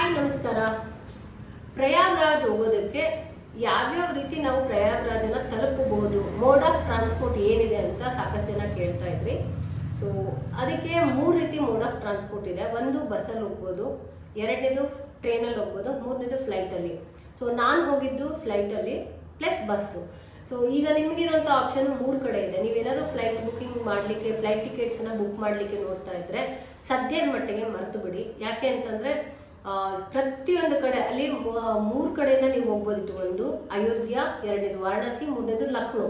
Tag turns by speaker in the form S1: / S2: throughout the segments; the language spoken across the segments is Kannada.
S1: ಹಾಯ್ ನಮಸ್ಕಾರ. ಪ್ರಯಾಗ್ರಾಜ್ ಹೋಗೋದಕ್ಕೆ ಯಾವ್ಯಾವ ರೀತಿ ನಾವು ಪ್ರಯಾಗ್ರಾಜನ್ನ ತಲುಪಬಹುದು, ಮೋಡ್ ಆಫ್ ಟ್ರಾನ್ಸ್ಪೋರ್ಟ್ ಏನಿದೆ ಅಂತ ಸಾಕಷ್ಟು ಜನ ಕೇಳ್ತಾ ಇದ್ರಿ. ಸೊ ಅದಕ್ಕೆ 3 ರೀತಿ ಮೋಡ್ ಆಫ್ ಟ್ರಾನ್ಸ್ಪೋರ್ಟ್ ಇದೆ. ಒಂದು ಬಸ್ಸಲ್ಲಿ ಹೋಗ್ಬೋದು, ಎರಡನೇದು ಟ್ರೈನಲ್ಲಿ ಹೋಗ್ಬೋದು, ಮೂರನೇದು ಫ್ಲೈಟಲ್ಲಿ. ಸೊ ನಾನು ಹೋಗಿದ್ದು ಫ್ಲೈಟಲ್ಲಿ ಪ್ಲಸ್ ಬಸ್ಸು. ಸೊ ಈಗ ನಿಮಗಿರೋಂಥ ಆಪ್ಷನ್ 3 ಕಡೆ ಇದೆ. ನೀವೇನಾದ್ರು ಫ್ಲೈಟ್ ಬುಕ್ಕಿಂಗ್ ಮಾಡಲಿಕ್ಕೆ, ಫ್ಲೈಟ್ ಟಿಕೆಟ್ಸ್ನ ಬುಕ್ ಮಾಡಲಿಕ್ಕೆ ನೋಡ್ತಾ ಇದ್ರೆ ಸದ್ಯದ ಮಟ್ಟಿಗೆ ಮರೆತು ಬಿಡಿ. ಯಾಕೆ ಅಂತಂದರೆ ಪ್ರತಿಯೊಂದು ಕಡೆ ಅಲ್ಲಿ 3 ಕಡೆಯಿಂದ ನೀವು ಹೋಗ್ಬೋದಿತ್ತು. ಒಂದು ಅಯೋಧ್ಯ, ಎರಡನೇದು ವಾರಣಾಸಿ, ಮೂರನೇದು ಲಕ್ನೋ.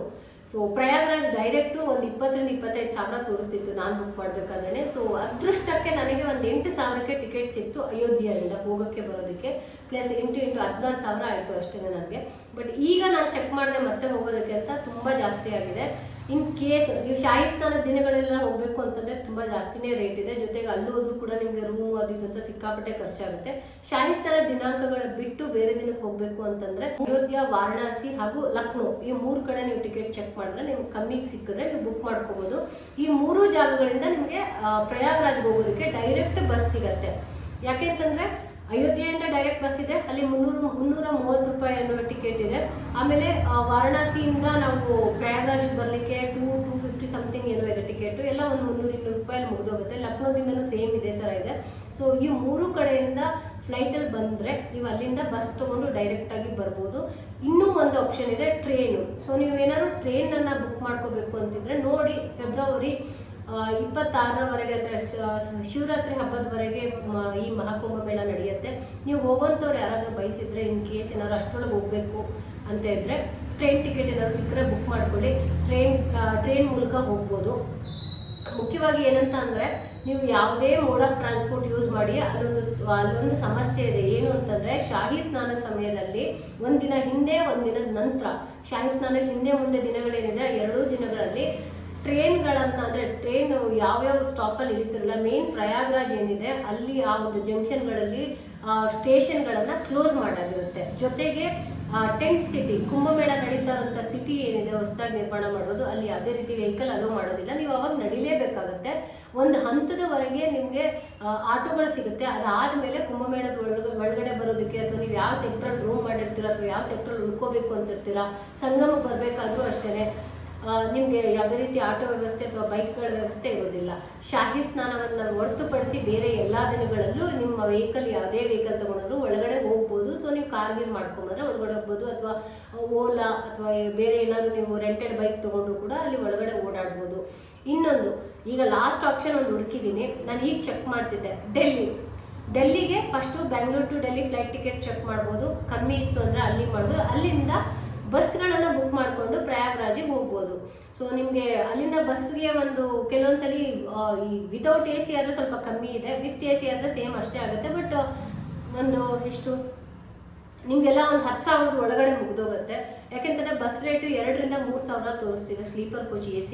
S1: ಸೊ ಪ್ರಯಾಗ್ರಾಜ್ ಡೈರೆಕ್ಟು ಒಂದು 20-25 ಸಾವಿರ ತೋರಿಸ್ತಿತ್ತು ನಾನು ಬುಕ್ ಮಾಡಬೇಕಾದ್ರೆ. ಸೊ ಅದೃಷ್ಟಕ್ಕೆ ನನಗೆ ಒಂದು 8 ಸಾವಿರಕ್ಕೆ ಟಿಕೆಟ್ ಸಿಕ್ತು ಅಯೋಧ್ಯೆಯಿಂದ ಹೋಗೋಕ್ಕೆ ಬರೋದಕ್ಕೆ. ಪ್ಲಸ್ 8 × 16 ಸಾವಿರ ಆಯಿತು ಅಷ್ಟೇ ನನಗೆ. ಬಟ್ ಈಗ ನಾನು ಚೆಕ್ ಮಾಡಿದೆ ಮತ್ತೆ ಹೋಗೋದಕ್ಕೆ ಅಂತ ತುಂಬ ಜಾಸ್ತಿ ಆಗಿದೆ. ಇನ್ ಕೇಸ್ ನೀವು ಶಾಹಿ ಸ್ನಾನದ ದಿನಗಳೆಲ್ಲ ಹೋಗಬೇಕು ಅಂತಂದರೆ ತುಂಬ ಜಾಸ್ತಿನೇ ರೇಟ್ ಇದೆ. ಜೊತೆಗೆ ಅಲ್ಲೂ ಹೋದ್ರೂ ಕೂಡ ನಿಮಗೆ ರೂಮು ಅದು ಇದು ಅಂತ ಸಿಕ್ಕಾಪಟ್ಟೆ ಖರ್ಚಾಗುತ್ತೆ. ಶಾಹಿ ಸ್ನಾನದ ದಿನಾಂಕಗಳ ಬಿಟ್ಟು ಬೇರೆ ದಿನಕ್ಕೆ ಹೋಗಬೇಕು ಅಂತಂದರೆ ಅಯೋಧ್ಯ, ವಾರಣಾಸಿ ಹಾಗೂ ಲಕ್ನೋ ಈ 3 ಕಡೆ ನೀವು ಟಿಕೆಟ್ ಚೆಕ್ ಮಾಡಿದ್ರೆ ನಿಮ್ಗೆ ಕಮ್ಮಿಗೆ ಸಿಕ್ಕಿದ್ರೆ ನೀವು ಬುಕ್ ಮಾಡ್ಕೋಬೋದು. ಈ 3 ಜಾಗಗಳಿಂದ ನಿಮಗೆ ಪ್ರಯಾಗ್ರಾಜ್ಗೆ ಹೋಗೋದಕ್ಕೆ ಡೈರೆಕ್ಟ್ ಬಸ್ ಸಿಗತ್ತೆ. ಯಾಕೆ ಅಂತಂದರೆ ಅಯೋಧ್ಯೆಯಿಂದ ಡೈರೆಕ್ಟ್ ಬಸ್ ಇದೆ, ಅಲ್ಲಿ 330 ರೂಪಾಯಿ ಅನ್ನೋ ಟಿಕೆಟ್ ಇದೆ. ಆಮೇಲೆ ವಾರಣಾಸಿಯಿಂದ ನಾವು ಪ್ರಯಾಗ್ರಾಜ್ಗೆ ಬರಲಿಕ್ಕೆ 250 ಸಮಥಿಂಗ್ ಏನೋ ಇದೆ ಟಿಕೆಟು. ಎಲ್ಲ ಒಂದು 300-200 ರೂಪಾಯಲ್ಲಿ ಮುಗಿದೋಗುತ್ತೆ. ಲಕ್ನೋದಿಂದನೂ ಸೇಮ್ ಇದೇ ಥರ ಇದೆ. ಸೊ ಈ 3 ಕಡೆಯಿಂದ ಫ್ಲೈಟಲ್ಲಿ ಬಂದರೆ ನೀವು ಅಲ್ಲಿಂದ ಬಸ್ ತೊಗೊಂಡು ಡೈರೆಕ್ಟಾಗಿ ಬರ್ಬೋದು. ಇನ್ನೂ ಒಂದು ಆಪ್ಷನ್ ಇದೆ, ಟ್ರೈನು. ಸೊ ನೀವು ಏನಾದ್ರು ಟ್ರೈನನ್ನು ಬುಕ್ ಮಾಡ್ಕೋಬೇಕು ಅಂತಿದ್ರೆ ನೋಡಿ, ಫೆಬ್ರವರಿ 26ರವರೆಗೆ ಅಂದರೆ ಶಿವರಾತ್ರಿ ಹಬ್ಬದವರೆಗೆ ಈ ಮಹಾಕುಂಭ ಮೇಳ ನಡೆಯುತ್ತೆ. ನೀವು ಹೋಗೋಂಥವ್ರು ಯಾರಾದರೂ ಬಯಸಿದ್ರೆ, ಇನ್ ಕೇಸ್ ಏನಾದ್ರು ಅಷ್ಟರೊಳಗೆ ಹೋಗಬೇಕು ಅಂತ ಇದ್ದರೆ ಟ್ರೈನ್ ಟಿಕೆಟ್ ಏನಾದ್ರು ಸಿಕ್ಕರೆ ಬುಕ್ ಮಾಡ್ಕೊಳ್ಳಿ. ಟ್ರೈನ್ ಮೂಲಕ ಹೋಗ್ಬೋದು. ಮುಖ್ಯವಾಗಿ ಏನಂತ ಅಂದರೆ ನೀವು ಯಾವುದೇ ಮೋಡ್ ಆಫ್ ಟ್ರಾನ್ಸ್ಪೋರ್ಟ್ ಯೂಸ್ ಮಾಡಿ ಅಲ್ಲೊಂದು ಸಮಸ್ಯೆ ಇದೆ. ಏನು ಅಂತಂದರೆ ಶಾಹಿ ಸ್ನಾನ ಸಮಯದಲ್ಲಿ ಒಂದಿನ ಹಿಂದೆ, ಒಂದಿನದ ನಂತರ, ಶಾಹಿ ಸ್ನಾನಕ್ಕೆ ಹಿಂದೆ ಮುಂದೆ ದಿನಗಳೇನಿದೆ 2 ದಿನಗಳಲ್ಲಿ ಟ್ರೈನ್ಗಳನ್ನು ಅಂದರೆ ಟ್ರೈನ್ ಯಾವ್ಯಾವ ಸ್ಟಾಪಲ್ಲಿ ಇಳಿತಿರಲ್ಲ, ಮೇನ್ ಪ್ರಯಾಗ್ರಾಜ್ ಏನಿದೆ ಅಲ್ಲಿ ಆ ಒಂದು ಜಂಕ್ಷನ್ಗಳಲ್ಲಿ ಸ್ಟೇಷನ್ಗಳನ್ನು ಕ್ಲೋಸ್ ಮಾಡಾಗಿರುತ್ತೆ. ಜೊತೆಗೆ ಟೆಂಟ್ ಸಿಟಿ, ಕುಂಭಮೇಳ ನಡೀತಾ ಇರೋಂಥ ಸಿಟಿ ಏನಿದೆ ಹೊಸದಾಗಿ ನಿರ್ಮಾಣ ಮಾಡೋದು, ಅಲ್ಲಿ ಯಾವುದೇ ರೀತಿ ವೆಹಿಕಲ್ ಅಲೋ ಮಾಡೋದಿಲ್ಲ. ನೀವು ಅವಾಗ ನಡಿಲೇಬೇಕಾಗತ್ತೆ. ಒಂದು ಹಂತದವರೆಗೆ ನಿಮಗೆ ಆಟೋಗಳು ಸಿಗುತ್ತೆ. ಅದಾದಮೇಲೆ ಕುಂಭಮೇಳದ ಒಳಗಡೆ ಬರೋದಕ್ಕೆ, ಅಥವಾ ನೀವು ಯಾವ ಸೆಕ್ಟ್ರಲ್ಲಿ ರೂಮ್ ಮಾಡಿರ್ತೀರ ಅಥವಾ ಯಾವ ಸೆಕ್ಟ್ರಲ್ಲಿ ಉಳ್ಕೋಬೇಕು ಅಂತಿರ್ತೀರ, ಸಂಗಮಕ್ಕೆ ಬರಬೇಕಾದ್ರೂ ಅಷ್ಟೇ ನಿಮಗೆ ಯಾವುದೇ ರೀತಿ ಆಟೋ ವ್ಯವಸ್ಥೆ ಅಥವಾ ಬೈಕ್ಗಳ ವ್ಯವಸ್ಥೆ ಇರೋದಿಲ್ಲ. ಶಾಹಿ ಸ್ನಾನವನ್ನು ಹೊರತುಪಡಿಸಿ ಬೇರೆ ಎಲ್ಲ ದಿನಗಳಲ್ಲೂ ನಿಮ್ಮ ವೆಹಿಕಲ್, ಯಾವುದೇ ವೆಹಿಕಲ್ ತೊಗೊಂಡ್ರು ಒಳಗಡೆ ಹೋಗ್ಬೋದು. ಸೊ ನೀವು ಕಾರ್ಗೀರ್ ಮಾಡ್ಕೊಂಬಂದ್ರೆ ಒಳಗಡೆ ಹೋಗ್ಬೋದು, ಅಥವಾ ಓಲಾ ಅಥವಾ ಬೇರೆ ಏನಾದರೂ ನೀವು ರೆಂಟೆಡ್ ಬೈಕ್ ತೊಗೊಂಡ್ರು ಕೂಡ ಅಲ್ಲಿ ಒಳಗಡೆ ಓಡಾಡ್ಬೋದು. ಇನ್ನೊಂದು, ಈಗ ಲಾಸ್ಟ್ ಆಪ್ಷನ್ ಒಂದು ಹುಡುಕಿದ್ದೀನಿ, ನಾನು ಈಗ ಚೆಕ್ ಮಾಡ್ತಿದ್ದೆ. ಡೆಲ್ಲಿಗೆ first Bangalore to Delhi flight ticket check ಮಾಡ್ಬೋದು. ಕಮ್ಮಿ ಇತ್ತು ಅಂದರೆ ಅಲ್ಲಿಗೆ ಮಾಡ್ಬೋದು. ಅಲ್ಲಿಂದ ಬಸ್ಗಳನ್ನು ಬುಕ್ ಮಾಡಿಕೊಂಡು ಪ್ರಯಾಗ್ರಾಜಿಗೆ ಹೋಗ್ಬೋದು. ಸೊ ನಿಮಗೆ ಅಲ್ಲಿಂದ ಬಸ್ಗೆ ಒಂದು ಕೆಲವೊಂದ್ಸಲಿ ಈ ವಿತೌಟ್ AC ಆದರೆ ಸ್ವಲ್ಪ ಕಮ್ಮಿ ಇದೆ, ವಿತ್ AC ಆದರೆ ಸೇಮ್ ಅಷ್ಟೇ ಆಗುತ್ತೆ. ಬಟ್ ಒಂದು ಎಷ್ಟು ನಿಮಗೆಲ್ಲ ಒಂದು 10,000 ಒಳಗಡೆ ಮುಗಿದೋಗುತ್ತೆ. ಯಾಕೆಂತಂದರೆ ಬಸ್ ರೇಟು 2-3 ಸಾವಿರ ತೋರಿಸ್ತಿದೆ ಸ್ಲೀಪರ್ ಕೋಚ್ AC.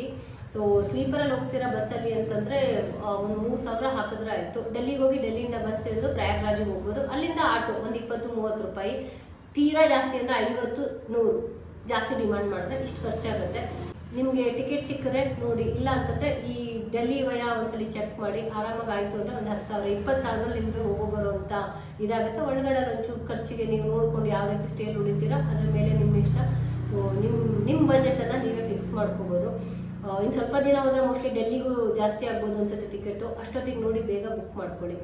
S1: ಸೊ ಸ್ಲೀಪರಲ್ಲಿ ಹೋಗ್ತೀರಾ ಬಸ್ಸಲ್ಲಿ ಅಂತಂದರೆ ಒಂದು 3 ಸಾವಿರ ಹಾಕಿದ್ರೆ ಆಯಿತು. ಡೆಲ್ಲಿಗೆ ಹೋಗಿ ಡೆಲ್ಲಿಯಿಂದ ಬಸ್ ಹಿಡಿದು ಪ್ರಯಾಗ್ರಾಜಿಗೆ ಹೋಗ್ಬೋದು. ಅಲ್ಲಿಂದ ಆಟೋ ಒಂದು 20-30 ರೂಪಾಯಿ, ತೀರಾ ಜಾಸ್ತಿ ಅಂದರೆ 50-100 ಜಾಸ್ತಿ ಡಿಮಾಂಡ್ ಮಾಡಿದ್ರೆ ಇಷ್ಟು ಖರ್ಚಾಗುತ್ತೆ. ನಿಮಗೆ ಟಿಕೆಟ್ ಸಿಕ್ಕರೆ ನೋಡಿ, ಇಲ್ಲ ಅಂತಂದರೆ ಈ ಡೆಲ್ಲಿ ವಯಾ ಒಂದ್ಸಲಿ ಚೆಕ್ ಮಾಡಿ. ಆರಾಮಾಗಿ ಆಯಿತು ಅಂದರೆ ಒಂದು 10,000-20 ಸಾವಿರದಲ್ಲಿ ನಿಮಗೆ ಹೋಗೋ ಬರೋ ಅಂತ ಇದಾಗುತ್ತೆ. ಒಳಗಡೆ ಒಂಚೂರು ಖರ್ಚಿಗೆ ನೀವು ನೋಡಿಕೊಂಡು ಯಾವ ರೀತಿ ಸ್ಟೇಲ್ ಉಳಿತೀರಾ ಅದ್ರ ಮೇಲೆ ನಿಮ್ಮ ಇಷ್ಟ. ಸೊ ನಿಮ್ಮ ಬಜೆಟನ್ನು ನೀವೇ ಫಿಕ್ಸ್ ಮಾಡ್ಕೋಬೋದು. ಇನ್ನು ಸ್ವಲ್ಪ ದಿನ ಹೋದರೆ ಮೋಸ್ಟ್ಲಿ ಡೆಲ್ಲಿಗೂ ಜಾಸ್ತಿ ಆಗ್ಬೋದು ಅನ್ಸುತ್ತೆ ಟಿಕೆಟು. ಅಷ್ಟೊತ್ತಿಗೆ ನೋಡಿ ಬೇಗ ಬುಕ್ ಮಾಡ್ಕೊಳ್ಳಿ.